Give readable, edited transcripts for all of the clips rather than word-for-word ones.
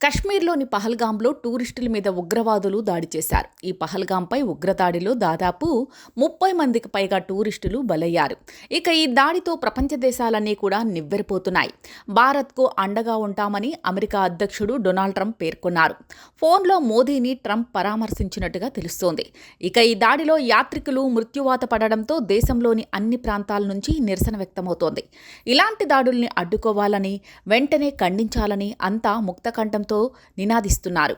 కశ్మీర్లోని పహల్గాంలో టూరిస్టుల మీద ఉగ్రవాదులు దాడి చేశారు. ఈ పహల్గాంపై ఉగ్రదాడిలో దాదాపు 30 మందికి పైగా టూరిస్టులు బలయ్యారు. ఇక ఈ దాడితో ప్రపంచ దేశాలన్నీ కూడా నివ్వెరపోతున్నాయి. భారత్కు అండగా ఉంటామని అమెరికా అధ్యక్షుడు డొనాల్డ్ ట్రంప్ పేర్కొన్నారు. ఫోన్లో మోదీని ట్రంప్ పరామర్శించినట్టుగా తెలుస్తోంది. ఇక ఈ దాడిలో యాత్రికులు మృత్యువాత పడడంతో దేశంలోని అన్ని ప్రాంతాల నుంచి నిరసన వ్యక్తమవుతోంది. ఇలాంటి దాడుల్ని అడ్డుకోవాలని, వెంటనే ఖండించాలని అంతా ముక్తకంఠంతో నినాదిస్తున్నారు.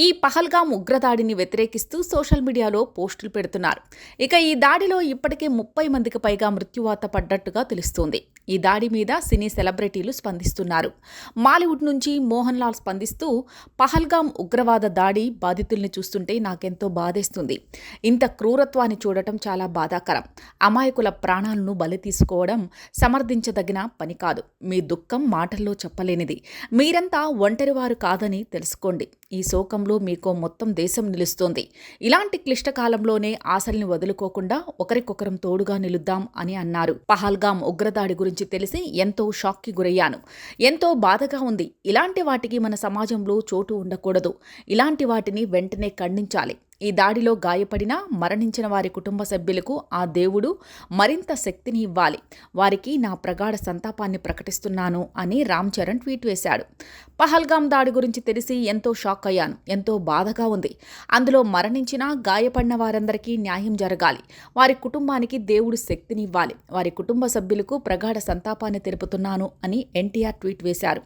ఈ పహల్గాం ఉగ్రదాడిని వ్యతిరేకిస్తూ సోషల్ మీడియాలో పోస్టులు పెడుతున్నారు. ఇక ఈ దాడిలో ఇప్పటికే 30 మందికి పైగా మృత్యువాత పడ్డట్టుగా తెలుస్తోంది. ఈ దాడి మీద సినీ సెలబ్రిటీలు స్పందిస్తున్నారు. మాలీవుడ్ నుంచి మోహన్ లాల్ స్పందిస్తూ, పహల్గాం ఉగ్రవాద దాడి బాధితుల్ని చూస్తుంటే నాకెంతో బాధేస్తుంది. ఇంత క్రూరత్వాన్ని చూడటం చాలా బాధాకరం. అమాయకుల ప్రాణాలను బలి తీసుకోవడం సమర్థించదగిన పని కాదు. మీ దుఃఖం మాటల్లో చెప్పలేనిది. మీరంతా ఒంటరివారు కాదని తెలుసుకోండి. ఈ శోకంలో మీకో మొత్తం దేశం నిలుస్తోంది. ఇలాంటి క్లిష్టకాలంలోనే ఆశల్ని వదులుకోకుండా ఒకరికొకరం తోడుగా నిలుద్దాం అని అన్నారు. పహల్గాం ఉగ్రదాడి గురించి తెలిసి ఎంతో షాక్కి గురయ్యాను. ఎంతో బాధగా ఉంది. ఇలాంటి వాటికి మన సమాజంలో చోటు ఉండకూడదు. ఇలాంటి వాటిని వెంటనే ఖండించాలి. ఈ దాడిలో గాయపడిన, మరణించిన వారి కుటుంబ సభ్యులకు ఆ దేవుడు మరింత శక్తిని ఇవ్వాలి. వారికి నా ప్రగాఢ సంతాపాన్ని ప్రకటిస్తున్నాను అని రామ్ చరణ్ ట్వీట్ వేశాడు. పహల్గాం దాడి గురించి తెలిసి ఎంతో షాక్ అయ్యాను. ఎంతో బాధగా ఉంది. అందులో మరణించిన, గాయపడిన వారందరికీ న్యాయం జరగాలి. వారి కుటుంబానికి దేవుడు శక్తిని ఇవ్వాలి. వారి కుటుంబ సభ్యులకు ప్రగాఢ సంతాపాన్ని తెలుపుతున్నాను అని ఎన్టీఆర్ ట్వీట్ వేశారు.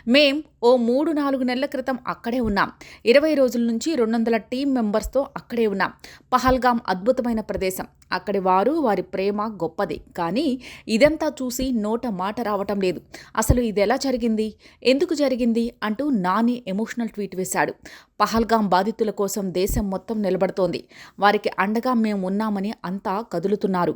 మేం ఓ 3-4 నెలల క్రితం అక్కడే ఉన్నాం. 20 రోజుల నుంచి 200 టీం మెంబర్స్తో అక్కడే ఉన్నాం. పహల్గాం అద్భుతమైన ప్రదేశం. అక్కడి వారి ప్రేమ గొప్పది. కానీ ఇదంతా చూసి నోట మాట రావటం లేదు. అసలు ఇది ఎలా జరిగింది, ఎందుకు జరిగింది అంటూ నాని ఎమోషనల్ ట్వీట్ వేశాడు. పహల్గాం బాధితుల కోసం దేశం మొత్తం నిలబడుతోంది. వారికి అండగా మేము ఉన్నామని అంతా కదులుతున్నారు.